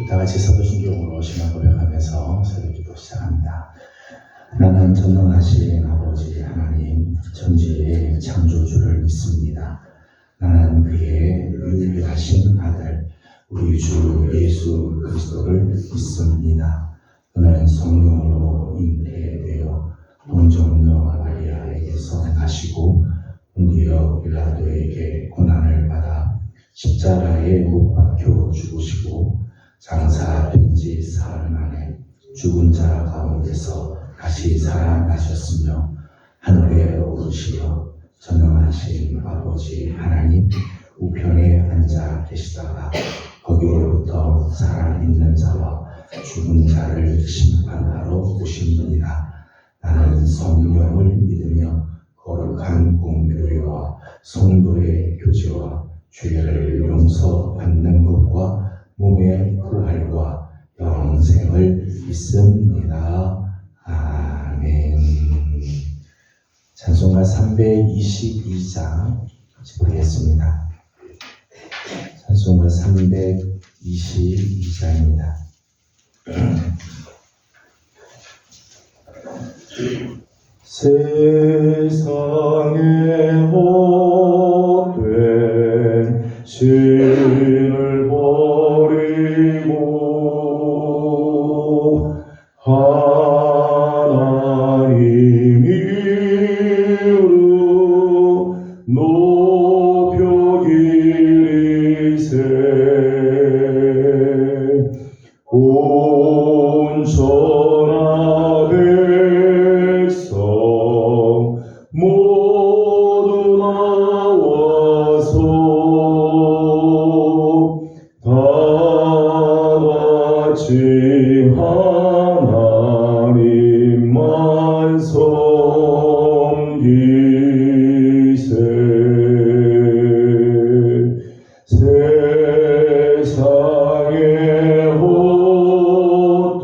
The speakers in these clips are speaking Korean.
다 같이 사도신경으로 신앙 고백하면서 새벽기도 시작합니다. 나는 전능하신 아버지 하나님 천지의 창조주를 믿습니다. 나는 그의 유일하신 아들 우리 주 예수 그리스도를 믿습니다. 그는 성령으로 잉태되어 동정녀 마리아에게서 나시고 본디오 빌라도에게 고난을 받아 십자가에 못 박혀 죽으시고 장사 100지 사흘 만에 죽은 자 가운데서 다시 살아나셨으며 하늘에 오르시어 전능하신 아버지 하나님 우편에 앉아 계시다가 거기로부터 살아있는 자와 죽은 자를 심판하러 오신 분이다. 나는 성령을 믿으며 거룩한 공교회와 성도의 교제와 죄를 용서받는 것과 몸의 부활과 영생을 믿습니다. 아멘. 찬송가 322장 부르겠습니다. 찬송가 322장입니다. 세상에 헛된 신을 버리고 하나님 이루 높여 기리세 온 천하 백성 모두 나와서 다 같이 하나님만 섬기세. 세상에 헛된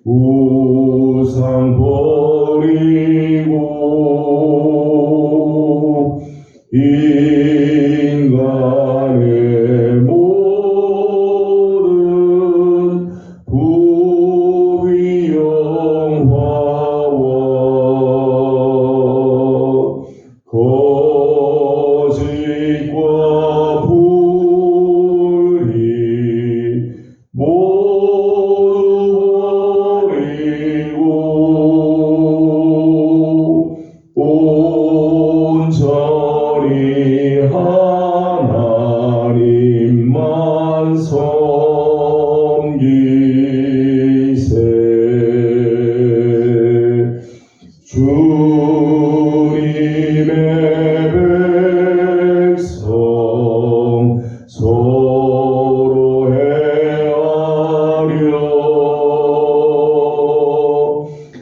우상 버리고 인간의 모든 부귀 영화와 거짓과 불의 모두 버리고 온전히 하나님만 섬기세. 주님의 백성 서로 헤아려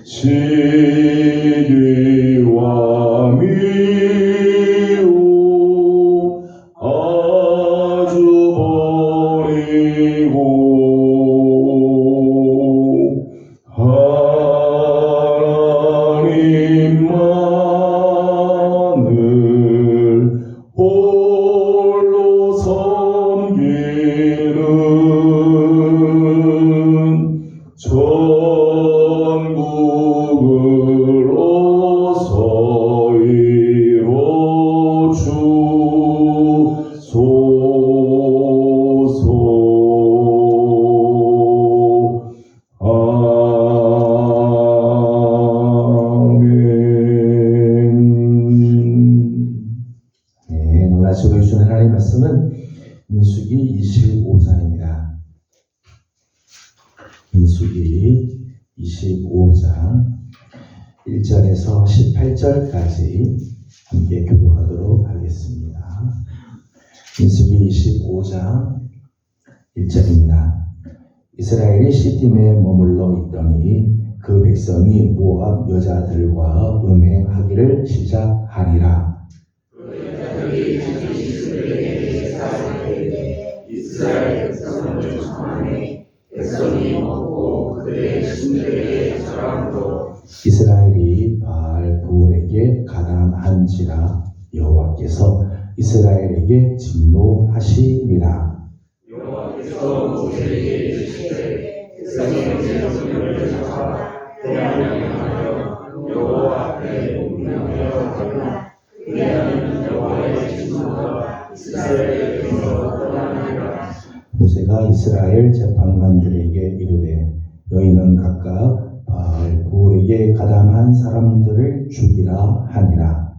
시기와 미움 아주 버리고 하나님만을 홀로 섬기는 천국을 어서 이뤄주소서. 아멘. 네, 놀라시고 해주신 하나님 말씀은 민수기 25장입니다. 민수기 25장 1절에서 18절까지 함께 교독하도록 하겠습니다. 민수기 25장 1절입니다. 이스라엘이 시딤에 머물러 있더니 그 백성이 모압 여자들과 음행하기를 시작하니라. 그 여자들이 자기 시술에게 사사하되 이스라엘 백성을 이스라엘에게 진노하시니라. 여호와께서 모세에게 이르시되 백성의 자손을 잡아 대항을 향하여 여호와 앞에 운명하여 가라. 그리하면 여호와의 진노가 이스라엘에게서 떠나리라. 모세가 이스라엘 재판관들에게 이르되 너희는 각각 바알 볼에게 가담한 사람들을 죽이라 하니라.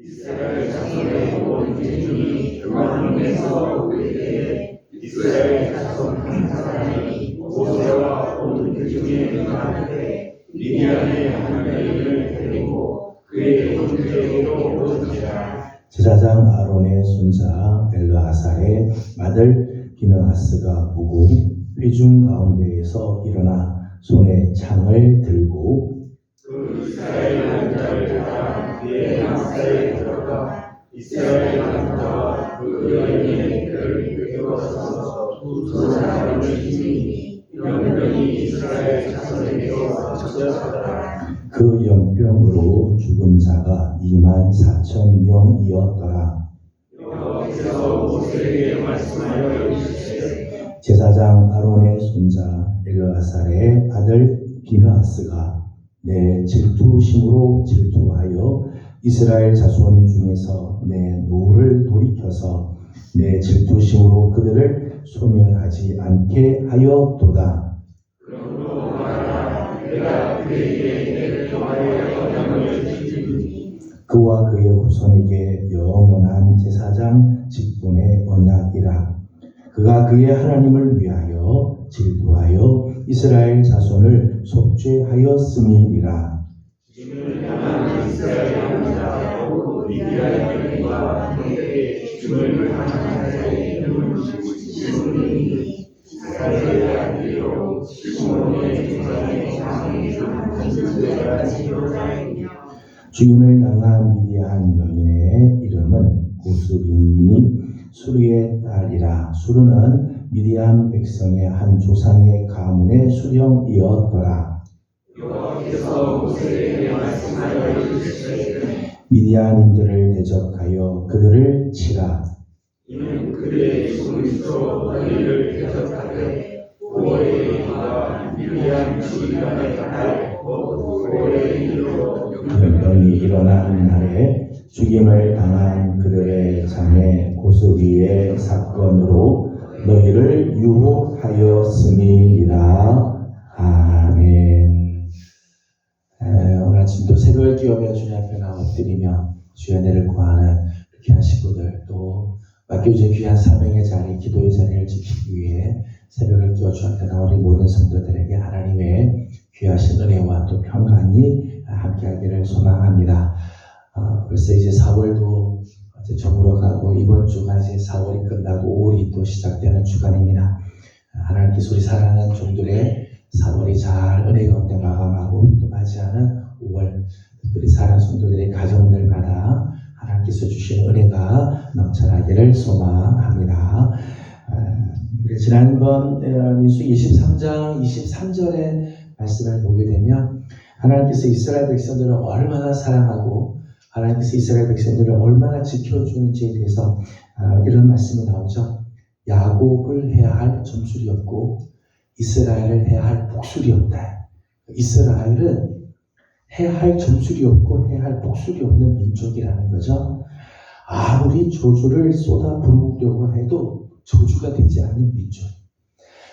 이스라엘 자손의 온 기준이 그만에서 우리에게 이스라엘 자손 한 사람이 모세와 온 기준에 응하되 미디안의 한 여인을 데리고 그의 본토에로 오는지라. 제사장 아론의 손자 엘르아살의 아들 비느하스가 보고 회중 가운데에서 일어나 손에 창을 들고 그 이스라엘 남자를 따라 그의 남사에 들어가 이스라엘 남자와 그 여인의 배를 꿰어서 두 사람을 죽이니 영병이 이스라엘 자손에게서 젖어가더라. 그 연병으로 죽은 자가 24,000명이었더라. 여호와께서 모세에게 말씀하여 이르시되 제사장 아론의 손자 엘르아살의 아들 비느하스가 내 질투심으로 질투하여 이스라엘 자손 중에서 내 노를 돌이켜서 내 질투심으로 그들을 소멸하지 않게 하였도다. 그러므로 말하라. 내가 그에게 내 평화의 언약을 지키니 그와 그의 후손에게 영원한 제사장 직분의 언약이라. 그가 그의 하나님을 위하여 질투하여 이스라엘 자손을 속죄하였음이니라. 주님을 향한 이스라엘 남자 곧 미디안 여인과 함께 주님을 향한 자의 이름을 시므니 이스라엘의 아들이요 시므온의 조상의 장이한 이스라엘 지도자이며 죽임을 당한 미디안 여인의 이름은 고수리니 수르의 딸이라. 수르는 미디안 백성의 한 조상의 가문의 수령이었더라. 여호와께서 모세에게 말씀하여 이르시되 미디안인들을 대적하여 그들을 치라. 이는 그들의 손으로 너희를 대적하되 고의 이가 미디안 지휘관의 딸 고의 이로 연병이 일어난 날에 죽임을 당한 그들의 자매 고수리의 사건으로 너희를 유혹하였음이니라. 아멘. 오늘 아침도 새벽을 깨우며 주님 앞에 나와 엎드리며 주의 은혜를 구하는 귀한 식구들, 또 맡겨진 귀한 사명의 자리, 기도의 자리를 지키기 위해 새벽을 깨워 주 앞에 나온 우리 모든 성도들에게 하나님의 귀하신 은혜와 또 평강이 함께하기를 소망합니다. 벌써 이제 4월도 이제 저물어가고 이번 주가 이제 4월이 끝나고 5월이 또 시작되는 주간입니다. 하나님께서 우리 사랑하는 종들의 4월이 잘 은혜 가운데 마감하고 또 맞이하는 5월, 특별히 사랑하는 성도들의 가정들마다 하나님께서 주시는 은혜가 넘쳐나기를 소망합니다. 우리 지난번 민수기 23장 23절의 말씀을 보게 되면 하나님께서 이스라엘 백성들을 얼마나 사랑하고 하나님께서 이스라엘 백성들을 얼마나 지켜주는지에 대해서 이런 말씀이 나오죠. 야곱을 해야 할 점술이 없고 이스라엘을 해야 할 복술이 없다. 이스라엘은 해야 할 점술이 없고 해야 할 복술이 없는 민족이라는 거죠. 아무리 저주를 쏟아 부으려고 해도 저주가 되지 않는 민족.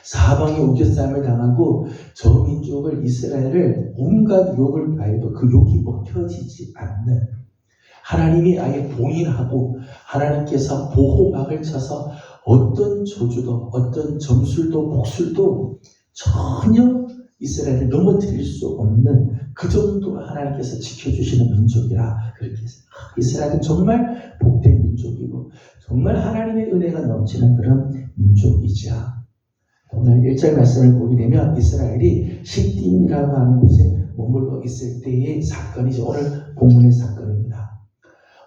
사방에 우겨싸임을 당하고 저 민족을 이스라엘을 온갖 욕을 가해도 그 욕이 먹혀지지 않는, 하나님이 아예 봉인하고 하나님께서 보호막을 쳐서 어떤 저주도 어떤 점술도 복술도 전혀 이스라엘을 넘어뜨릴 수 없는 그 정도로 하나님께서 지켜주시는 민족이라 그렇게 했어요. 이스라엘은 정말 복된 민족이고 정말 하나님의 은혜가 넘치는 그런 민족이죠. 오늘 1절 말씀을 보게 되면 이스라엘이 시딤이라고 하는 곳에 머물러 있을 때의 사건이죠. 오늘 본문의 사건입니다.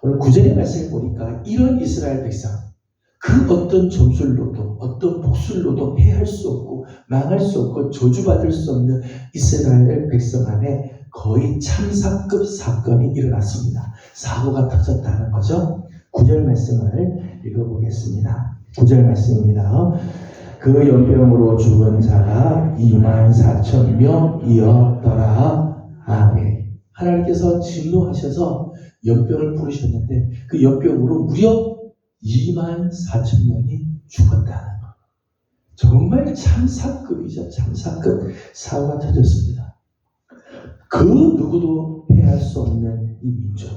오늘 9절의 말씀을 보니까 이런 이스라엘 백성, 그 어떤 점술로도 어떤 복술로도 해할 수 없고 망할 수 없고 저주받을 수 없는 이스라엘 백성 안에 거의 참사급 사건이 일어났습니다. 사고가 터졌다는 거죠. 9절 말씀을 읽어보겠습니다. 9절 말씀입니다. 그 연병으로 죽은 자가 24,000명이었더라. 아멘. 하나님께서 진노하셔서 연병을 부르셨는데 그 연병으로 무려 24,000명이 죽었다는 것. 정말 참사급이죠. 참사급 사고가 터졌습니다. 그 누구도 해할 수 없는 이 민족,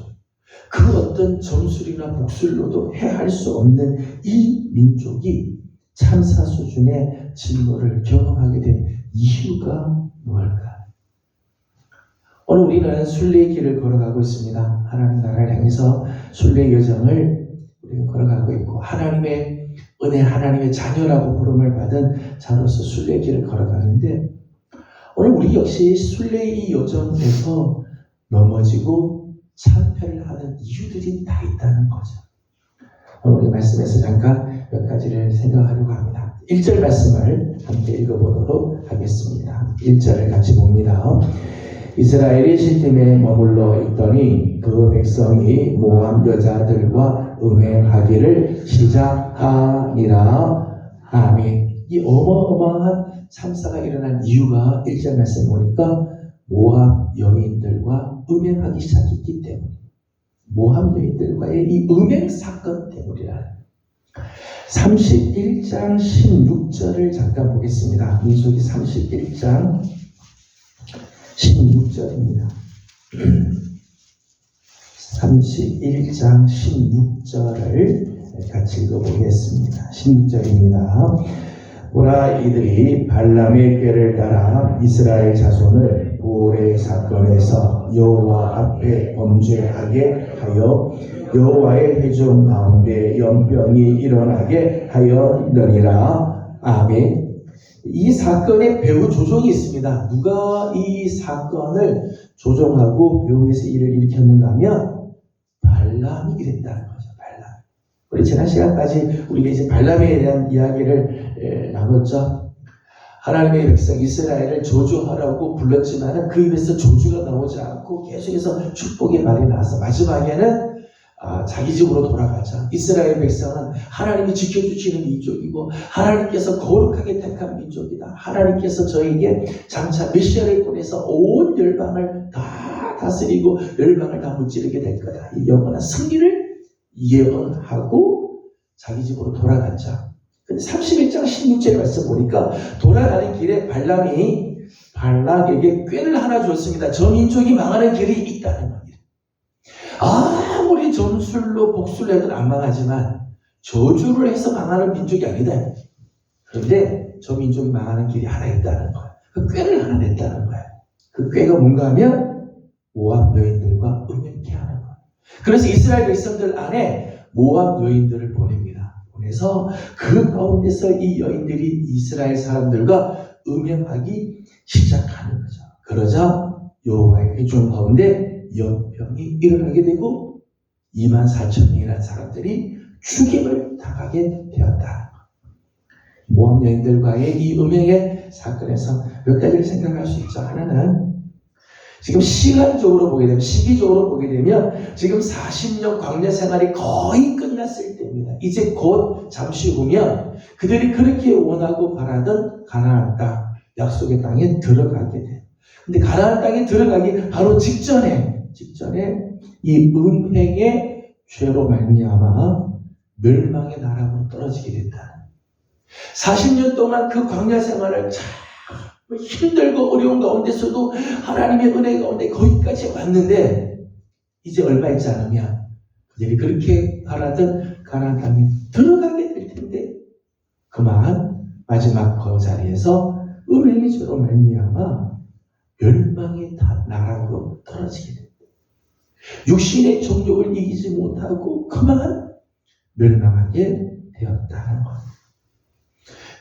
그 어떤 점술이나 복술로도 해할 수 없는 이 민족이 참사 수준의 진노를 경험하게 된 이유가 무엇일까? 오늘 우리는 순례의 길을 걸어가고 있습니다. 하나님 나라를 향해서 순례의 여정을 우리가 걸어가고 있고 하나님의 은혜, 하나님의 자녀라고 부름을 받은 자로서 순례의 길을 걸어가는데 오늘 우리 역시 순례의 이 여정에서 넘어지고 참패를 하는 이유들이 다 있다는 거죠. 오늘 우리 말씀에서 잠깐 몇 가지를 생각하려고 합니다. 1절 말씀을 함께 읽어보도록 하겠습니다. 1절을 같이 봅니다. 이스라엘이 시팀에 머물러 있더니 그 백성이 모압 여자들과 음행하기를 시작하니라. 아멘. 이 어마어마한 참사가 일어난 이유가 1절 말씀 보니까 모압 여인들과 음행하기 시작했기 때문에 모압 여인들과의 이 음행 사건 때문이라. 31장 16절을 잠깐 보겠습니다. 민수기 31장 16절입니다. 31장 16절을 같이 읽어보겠습니다. 16절입니다. 보라, 이들이 발람의 꾀를 따라 이스라엘 자손을 부올의 사건에서 여호와 앞에 범죄하게 하여 여호와의 회중 가운데 연병이 일어나게 하였느니라. 아멘. 이 사건에 배후 조종이 있습니다. 누가 이 사건을 조종하고 배후에서 일을 일으켰는가 하면 발람이 이랬다는 거죠. 발람. 우리 지난 시간까지 우리가 이제 발람에 대한 이야기를 나눴죠. 하나님의 백성 이스라엘을 저주하라고 불렀지만 그 입에서 저주가 나오지 않고 계속해서 축복의 말이 나와서 마지막에는 자기 집으로 돌아가자. 이스라엘 백성은 하나님이 지켜주시는 민족이고 하나님께서 거룩하게 택한 민족이다. 하나님께서 저에게 장차 메시아를 보내서 온 열방을 다 다스리고 열방을 다 무찌르게 될 거다. 이 영원한 승리를 예언하고 자기 집으로 돌아갔죠. 근데 31장 16절에 말씀 보니까 돌아가는 길에 발람이 발락에게 꾀를 하나 주었습니다. 저 민족이 망하는 길이 있다는 겁니다. 아무리 점술로 복술로 해도 안 망하지만 저주를 해서 망하는 민족이 아니다. 그런데 저 민족이 망하는 길이 하나 있다는 거예요. 그 꾀를 하나 냈다는 거예요. 그 꾀가 뭔가 하면 모압 여인들과 음행케 하는 거예요. 그래서 이스라엘 백성들 안에 모압 여인들을 보냅니다. 보내서 그 가운데서 이 여인들이 이스라엘 사람들과 음행하기 시작하는 거죠. 그러자 여호와의 회중 가운데 연병이 일어나게 되고 24,000명이라는 사람들이 죽임을 당하게 되었다. 모압 여인들과의 이 음행의 사건에서 몇 가지를 생각할 수 있죠. 하나는 지금 시간적으로 보게 되면, 시기적으로 보게 되면 지금 40년 광야 생활이 거의 끝났을 때입니다. 이제 곧 잠시 후면 그들이 그렇게 원하고 바라던 가나안 땅, 약속의 땅에 들어가게 돼요. 근데 가나안 땅에 들어가기 바로 직전에 이 음행의 죄로 말미암아 멸망의 나라로 떨어지게 됐다. 40년 동안 그 광야 생활을 참 힘들고 어려운 가운데서도 하나님의 은혜 가운데 거기까지 왔는데 이제 얼마 있지 않으면 그들이 그렇게 바라던 가나안 땅에 들어가게 될 텐데 그만 마지막 그 자리에서 음행의 죄로 말미암아 멸망의 나라로 떨어지게 됩니다. 육신의 정욕을 이기지 못하고 그만 멸망하게 되었다는 것.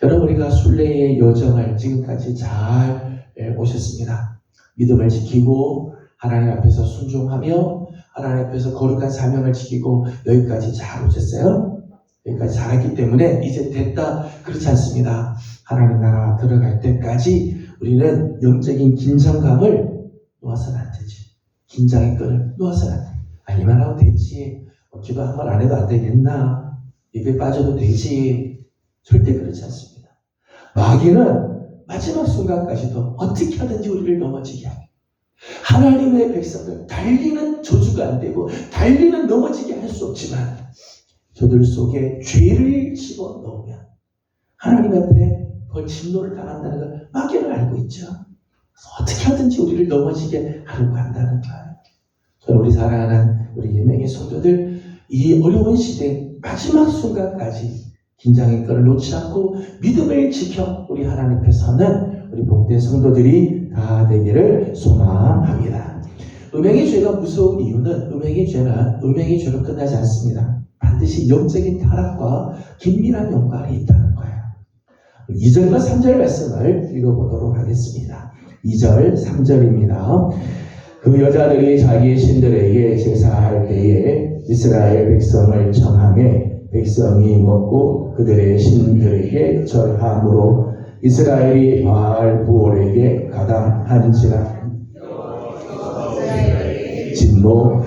여러분, 우리가 순례의 여정을 지금까지 잘 오셨습니다. 믿음을 지키고 하나님 앞에서 순종하며 하나님 앞에서 거룩한 사명을 지키고 여기까지 잘 오셨어요. 여기까지 잘했기 때문에 이제 됐다, 그렇지 않습니다. 하나님 나라 들어갈 때까지 우리는 영적인 긴장감을 놓아서는 안 되지. 긴장의 끈을 놓아서는 안 돼. 이만하면 됐지. 기도 한 번 안 해도 안 되겠나? 입에 빠져도 되지. 절대 그렇지 않습니다. 마귀는 마지막 순간까지도 어떻게 하든지 우리를 넘어지게 하고 하나님의 백성들 달리는 저주가 안 되고 달리는 넘어지게 할 수 없지만 저들 속에 죄를 집어넣으면 하나님 앞에 그 진노를 당한다는 걸 마귀는 알고 있죠. 어떻게 하든지 우리를 넘어지게 하려고 한다는 거예요. 저는 우리 사랑하는 우리 예명의 성도들 이 어려운 시대 마지막 순간까지 긴장의 끈을 놓지 않고 믿음을 지켜 우리 하나님 앞에 서는 우리 복된 성도들이 다 되기를 소망합니다. 음행의 죄가 무서운 이유는 음행의 죄로 끝나지 않습니다. 반드시 영적인 타락과 긴밀한 연관이 있다는 거예요. 2절과 3절 말씀을 읽어보도록 하겠습니다. 2절, 3절입니다. 그 여자들이 자기 신들에게 제사할 때에 이스라엘 백성을 청하매 백성이 먹고 그들의 신들에게 절함으로 이스라엘이 바알 부올에게 가담한지라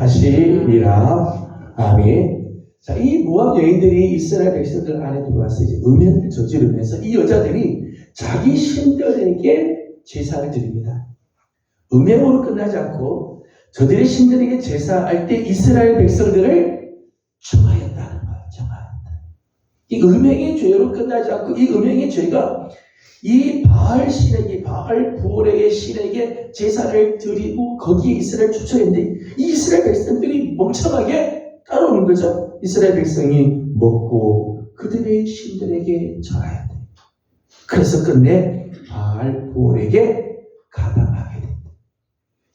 진노하시리라. 아멘. 자, 이 모압 여인들이 이스라엘 백성들 안에 들어와서 이제 음행을 저지르면서 이 여자들이 자기 신들에게 제사를 드립니다. 음행으로 끝나지 않고 저들의 신들에게 제사할 때 이스라엘 백성들을 청하였다는 거예요. 청하였다. 이 음행의 죄로 끝나지 않고 이 음행의 죄가 이 바알 신에게, 바알 부올의 신에게 제사를 드리고 거기에 이스라엘 초청했는데 이 이스라엘 백성들이 멍청하게 따라오는 거죠. 이스라엘 백성이 먹고 그들의 신들에게 절하였다. 그래서 끝내 바알 부올에게 가담하게 된다.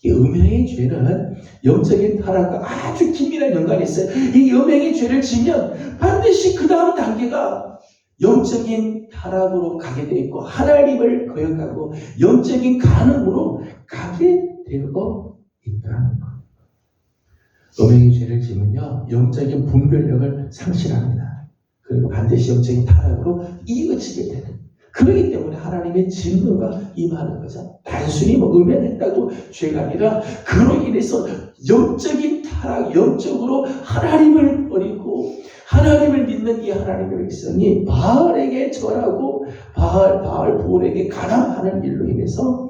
이 음행의 죄는 영적인 타락과 아주 긴밀한 연관이 있어요. 이 음행의 죄를 지면 반드시 그 다음 단계가 영적인 타락으로 가게 되어 있고 하나님을 거역하고 영적인 간음으로 가게 되어 있다는 것. 음행의 죄를 지면요 영적인 분별력을 상실합니다. 그리고 반드시 영적인 타락으로 이어지게 되는. 그렇기 때문에 하나님의 진노가 임하는 거죠. 단순히 음행했다고 죄가 아니라 그로 인해서 영적인 타락, 영적으로 하나님을 버리고 하나님을 믿는 이 하나님의 백성이 바알에게 절하고 바알 부올에게 가담하는 일로 인해서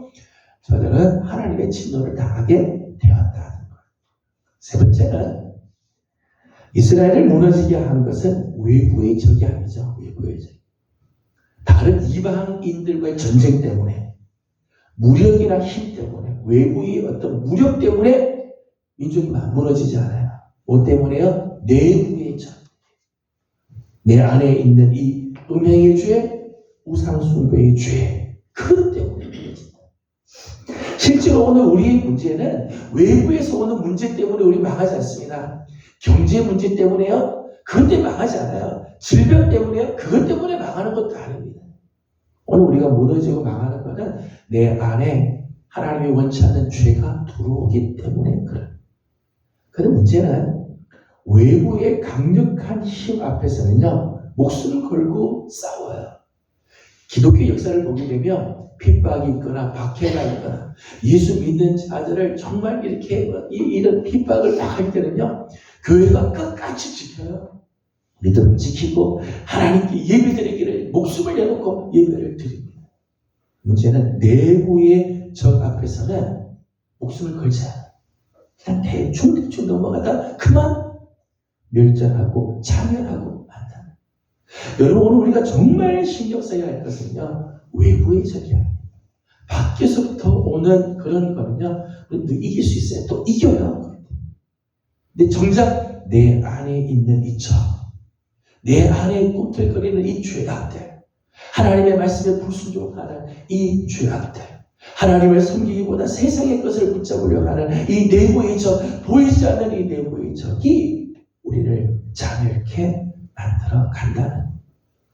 저들은 하나님의 진노를 당하게 되었다는 거예요. 세 번째는 이스라엘을 무너지게 한 것은 외부의 적이 아니죠. 외부의 적. 다른 이방인들과의 전쟁 때문에 무력이나 힘 때문에 외부의 어떤 무력 때문에 민족이 무너지지 않아요. 뭐 때문에요? 내부의 적. 내 안에 있는 이 음행의 죄, 우상숭배의 죄, 그것 때문에 무너진다. 실제로 오늘 우리의 문제는 외부에서 오는 문제 때문에 우리 망하지 않습니다. 경제 문제 때문에요? 그것 때문에 망하지 않아요. 질병 때문에요? 그것 때문에 망하는 것도 아닙니다. 오늘 우리가 무너지고 망하는 것은 내 안에 하나님이 원치 않는 죄가 들어오기 때문에 그래요. 그런데 문제는 외부의 강력한 힘 앞에서는요, 목숨을 걸고 싸워요. 기독교 역사를 보게 되면 핍박이 있거나 박해가 있거나 예수 믿는 자들을 정말 이렇게 이런 핍박을 당할 때는요, 교회가 끝까지 지켜요. 믿음을 지키고 하나님께 예배드리기를 목숨을 내놓고 예배를 드립니다. 문제는 내부의 적 앞에서는 목숨을 걸지 않아요. 그냥 대충 넘어가다 그만 멸절하고 자멸하고 만다. 여러분, 오늘 우리가 정말 신경 써야 할 것은요, 외부의 적이 아닙니다. 밖에서부터 오는 그런 거는요, 우리도 이길 수 있어요. 또 이겨요. 근데 정작 내 안에 있는 이 적, 내 안에 꿈틀거리는 이 죄악들, 하나님의 말씀에 불순종하는 이 죄악들, 하나님을 섬기기보다 세상의 것을 붙잡으려고 하는 이 내부의 적, 보이지 않는 이 내부의 적이 우리를 자멸케 만들어 간다는,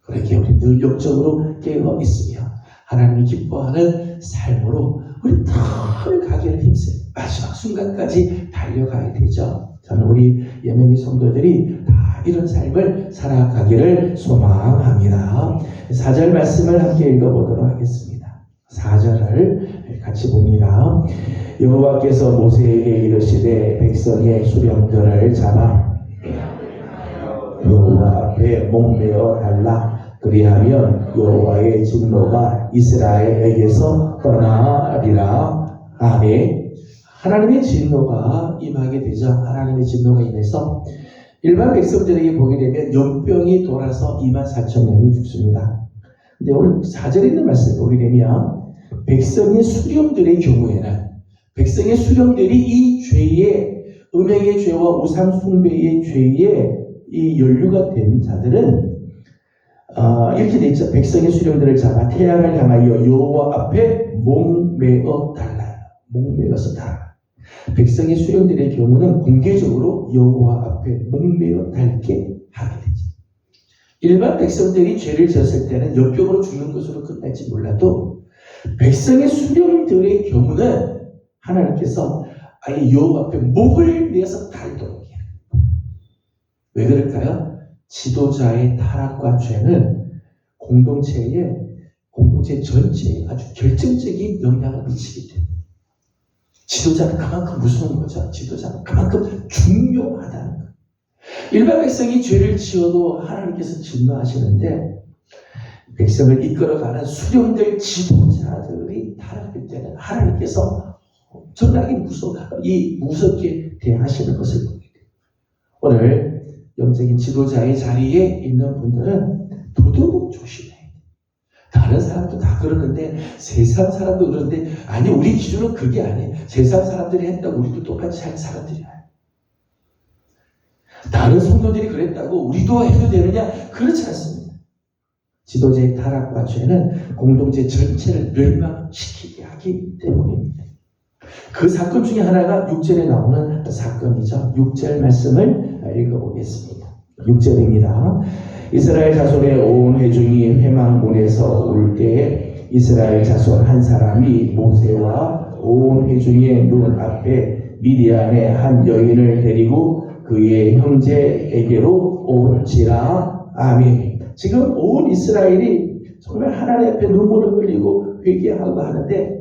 그렇게 우리 늘 영적으로 깨어 있으며 하나님이 기뻐하는 삶으로 우리 늘 가기를 힘써요. 마지막 순간까지 달려가야 되죠. 저는 우리 예명의 성도들이 다 이런 삶을 살아가기를 소망합니다. 4절 말씀을 함께 읽어보도록 하겠습니다. 4절을 같이 봅니다. 여호와께서 모세에게 이르시되 백성의 수령들을 잡아 여호와 앞에 목매어 달라. 그리하면 여호와의 진노가 이스라엘에게서 떠나리라. 아멘. 하나님의 진노가 임하게 되죠. 하나님의 진노가 임해서 일반 백성들에게 보게 되면 연병이 돌아서 24,000명이 죽습니다. 근데 오늘 4절에 있는 말씀을 보게 되면 백성의 수령들의 경우에는 백성의 수령들이 이 죄의 음행의 죄와 우상 숭배의 죄에 이 연루가 된 자들은 이렇게 돼 있죠. 백성의 수령들을 잡아 태양을 향하여 여호와 앞에 목매어 달라. 목매어서 달라. 백성의 수령들의 경우는 공개적으로 여호와 앞에 목매어 달게 하게 되죠. 일반 백성들이 죄를 지었을 때는 역병으로 죽는 것으로 끝날지 몰라도 백성의 수령들의 경우는 하나님께서 아예 여호와 앞에 목을 내서 달도록 해요. 왜 그럴까요? 지도자의 타락과 죄는 공동체 전체에 아주 결정적인 영향을 미치기 때문에 지도자는 그만큼 무서운 거죠. 지도자는 그만큼 중요하다는 거예요. 일반 백성이 죄를 지어도 하나님께서 진노하시는데 백성을 이끌어가는 수령들 지도자들이 타락할 때는 하나님께서 엄청나게 무섭게 대하시는 것을 보게 돼요. 오늘 영적인 지도자의 자리에 있는 분들은 더더욱 조심해야 돼요. 다른 사람도 다 그러는데 세상 사람도 그러는데 아니 우리 기준은 그게 아니에요. 세상 사람들이 했다고 우리도 똑같이 할 사람들이야. 다른 성도들이 그랬다고 우리도 해도 되느냐? 그렇지 않습니다. 지도자의 타락과 죄는 공동체 전체를 멸망시키게 하기 때문입니다. 그 사건 중에 하나가 6절에 나오는 사건이죠. 6절 말씀을 읽어보겠습니다. 6절입니다. 이스라엘 자손의 온 회중이 회망문에서 올 때에 이스라엘 자손 한 사람이 모세와 온 회중의 눈 앞에 미디안의 한 여인을 데리고 그의 형제에게로 올지라. 아멘. 지금 온 이스라엘이 정말 하나님 앞에 눈물을 흘리고 회개하고 하는데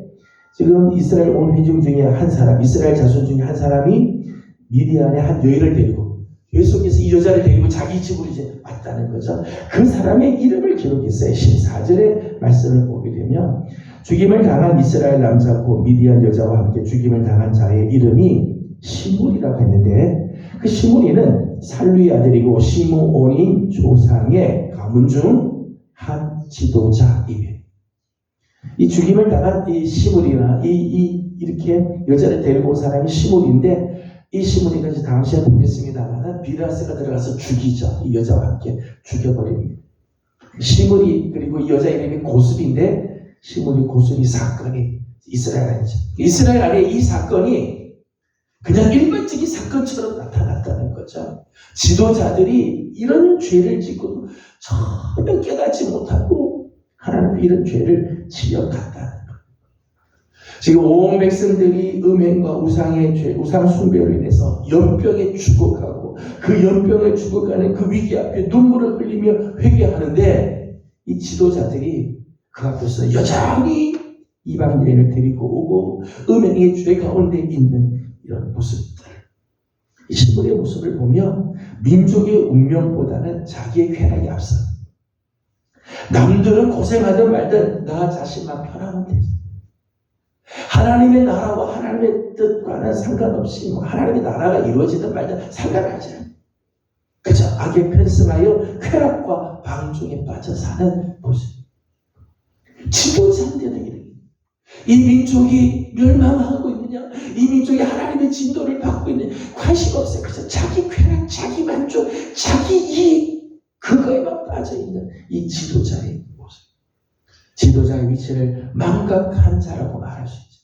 지금 이스라엘 온 회중 중에 한 사람, 이스라엘 자손 중에 한 사람이 미디안의 한 여인을 데리고 계속해서 이 여자를 데리고 자기 집으로 이제 왔다는 거죠. 그 사람의 이름을 기록했어요. 14절의 말씀을 보게 되면 죽임을 당한 이스라엘 남자고 미디안 여자와 함께 죽임을 당한 자의 이름이 시므리라고 했는데 그 시므리는 살루의 아들이고 시므온인 조상의 가문 중 한 지도자이에요. 이 죽임을 당한 이 시므리나 이렇게 여자를 데리고 온 사람이 시므리인데 이 시므리는 이제 다음 시간에 보겠습니다만 비라스가 들어가서 죽이죠. 이 여자와 함께 죽여버립니다. 시므리 그리고 이 여자 이름이 고습인데 시므리 고습이 사건이 이스라엘 안이죠. 이스라엘 안에 이 사건이 그냥 일반적인 사건처럼 나타났다는 거죠. 지도자들이 이런 죄를 짓고도 전혀 깨닫지 못하고 하나님이 이런 죄를 지어갔다는 거예요. 지금 온 백성들이 음행과 우상의 죄, 우상 숭배로 인해서 연병에 죽어가고 그 연병에 죽어가는 그 위기 앞에 눈물을 흘리며 회개하는데 이 지도자들이 그 앞에서 여전히 이방 여인을 데리고 오고 음행의 죄 가운데 있는 이런 모습들, 이 시므리의 모습을 보면 민족의 운명보다는 자기의 쾌락이 앞서. 남들은 고생하든 말든 나 자신만 편하면 되지. 하나님의 나라와 하나님의 뜻과는 상관없이 하나님의 나라가 이루어지든 말든 상관하지 않아요. 그죠? 악에 편승하여 쾌락과 방종에 빠져 사는 모습. 지도자인데도 이렇게. 이 민족이 멸망하고 있느냐? 이 민족이 하나님의 진도를 받고 있느냐? 관심 없어요. 그래서 자기 쾌락, 자기 만족, 자기 이익 그거에만 빠져있는 이 지도자의 모습. 지도자의 위치를 망각한 자라고 말할 수 있죠.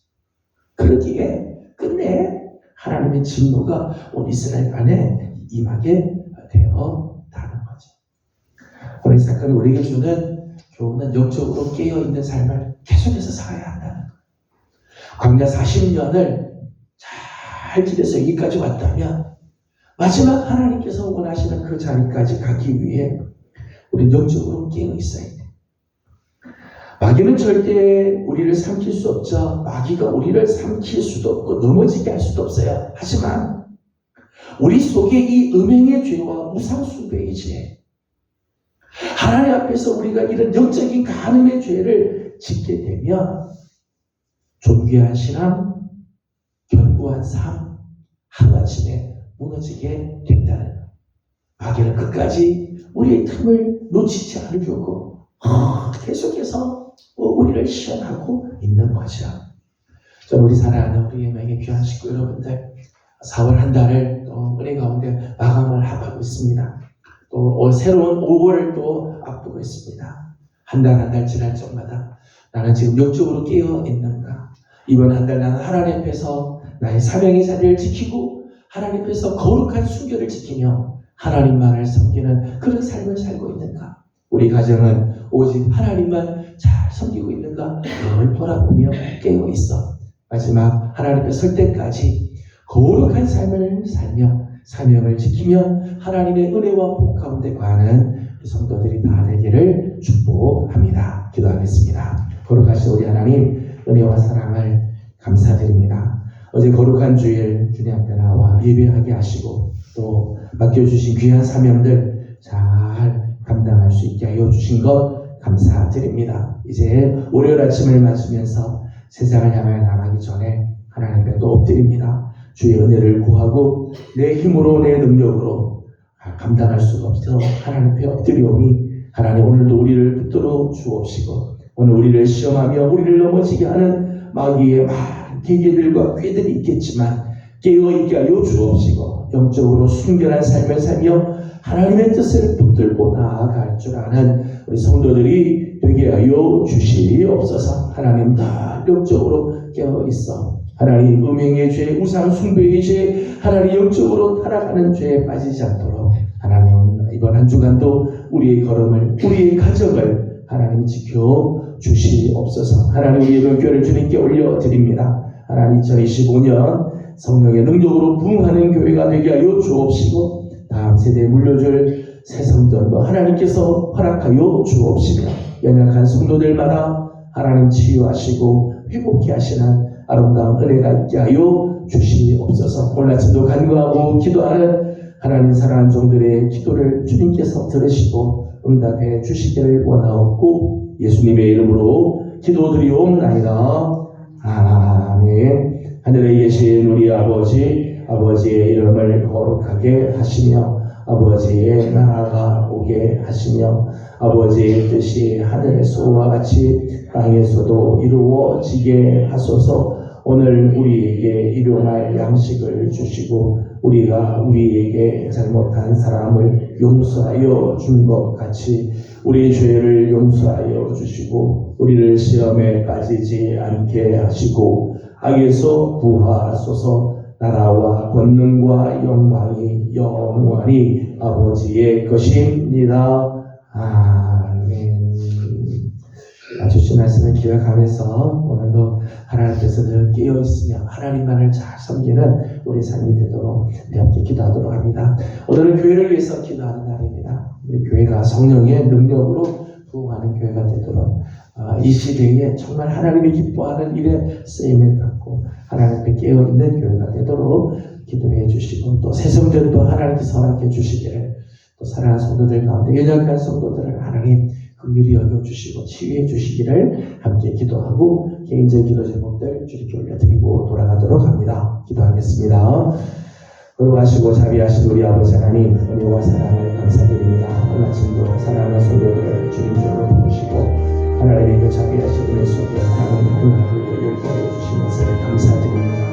그러기에 끝내 하나님의 진노가 온 이스라엘 안에 임하게 되었다는 거죠. 오늘 이 사건이 우리에게 주는 교훈은 영적으로 깨어있는 삶을 계속해서 살아야 한다는 거예요. 광야 40년을 잘 지내서 여기까지 왔다면 마지막 하나님께서 원하시는 그 자리까지 가기 위해 우리 영적으로 깨어있어야 돼요. 마귀는 절대 우리를 삼킬 수 없죠. 마귀가 우리를 삼킬 수도 없고 넘어지게 할 수도 없어요. 하지만 우리 속에 이 음행의 죄와 우상숭배의 죄, 하나님 앞에서 우리가 이런 영적인 간음의 죄를 짓게 되면 존귀한 신앙, 견고한 삶, 하루아침에 무너지게 된다는 것. 마귀는 끝까지 우리의 틈을 놓치지 않으려고 계속해서 우리를 시험하고 있는 거죠. 저는 우리 사랑하는 우리의 명예 귀한 식구 여러분들, 4월 한 달을 또 은혜 가운데 마감을 하고 있습니다. 또 새로운 5월을 또 앞두고 있습니다. 한 달 한 달 지날 적마다 나는 지금 영적으로 깨어 있는가? 이번 한 달 나는 하나님 앞에서 나의 사명의 자리를 지키고 하나님 앞에서 거룩한 순결을 지키며 하나님만을 섬기는 그런 삶을 살고 있는가? 우리 가정은 오직 하나님만 잘 섬기고 있는가? 늘 돌아보며 깨어 있어. 마지막 하나님 앞에 설 때까지 거룩한 삶을 살며 사명을 지키며 하나님의 은혜와 복 가운데 거하는 성도들이 다 되기를 축복합니다. 기도하겠습니다. 거룩하신 우리 하나님, 은혜와 사랑을 감사드립니다. 어제 거룩한 주일 주님 앞에 나와 예배하게 하시고 또 맡겨주신 귀한 사명들 잘 감당할 수 있게 하여 주신 것 감사드립니다. 이제 월요일 아침을 맞으면서 세상을 향하여 나가기 전에 하나님 앞에 또 엎드립니다. 주의 은혜를 구하고 내 힘으로 내 능력으로 감당할 수가 없어 하나님 앞에 엎드리오니 하나님 오늘도 우리를 붙들어 주옵시고 오늘 우리를 시험하며 우리를 넘어지게 하는 마귀의 많은 계계들과 꾀들이 있겠지만 깨어있게 하여 주옵시고 영적으로 순결한 삶을 살며 하나님의 뜻을 붙들고 나아갈 줄 아는 우리 성도들이 되게 하여 주시옵소서. 하나님 다 영적으로 깨어있어 하나님 음행의 죄, 우상 숭배의 죄, 하나님 영적으로 타락하는 죄에 빠지지 않도록 하나님 이번 한 주간도 우리의 걸음을, 우리의 가정을 하나님 지켜 주시옵소서. 하나님 우리의 명교를 주님께 올려드립니다. 하나님 2025년 성령의 능력으로 부흥하는 교회가 되게 하여 주옵시고 다음 세대에 물려줄 새 성전도 하나님께서 허락하여 주옵시며 연약한 성도들마다 하나님 치유하시고 회복케 하시는 아름다운 은혜가 있게 하여 주시옵소서. 오늘 아침도 간구하고 기도하는 하나님 사랑하는 종들의 기도를 주님께서 들으시고 응답해 주시기를 원하옵고 예수님의 이름으로 기도드리옵나이다. 아멘. 하늘에 계신 우리 아버지의 이름을 거룩하게 하시며 아버지의 나라가 오게 하시며 아버지의 뜻이 하늘에서와 같이 땅에서도 이루어지게 하소서. 오늘 우리에게 일용할 양식을 주시고 우리가 우리에게 잘못한 사람을 용서하여 준 것 같이 우리의 죄를 용서하여 주시고 우리를 시험에 빠지지 않게 하시고 악에서 구하소서. 나라와 권능과 영광이 영원히 아버지의 것입니다. 아멘. 주신 말씀을 기억하면서 오늘도 하나님 앞에서 늘 깨어있으며 하나님만을 잘 섬기는 우리 삶이 되도록 함께 기도하도록 합니다. 오늘은 교회를 위해서 기도하는 날입니다. 우리 교회가 성령의 능력으로 부흥하는 교회가 되도록 이 시대에 정말 하나님이 기뻐하는 일에 쓰임을 받고 하나님 앞에 깨어있는 교회가 되도록 기도해 주시고 또 새 성전도 하나님께서 허락해 주시기를 또 사랑하는 성도들 가운데 연약한 성도들을 하나님 긍휼히 여겨주시고 치유해 주시기를 함께 기도하고 개인적 기도 제목들 주님께 올려드리고 돌아가도록 합니다. 기도하겠습니다. 거룩하시고 자비하신 우리 아버지 하나님 은혜와 사랑을 감사드립니다. 오늘 아침도 사랑하는 성도들을 주님께로 부르시고 하나님의 그 자비하신 은혜 속에 하나님의 은혜를 열게 해주신 것을 감사드립니다.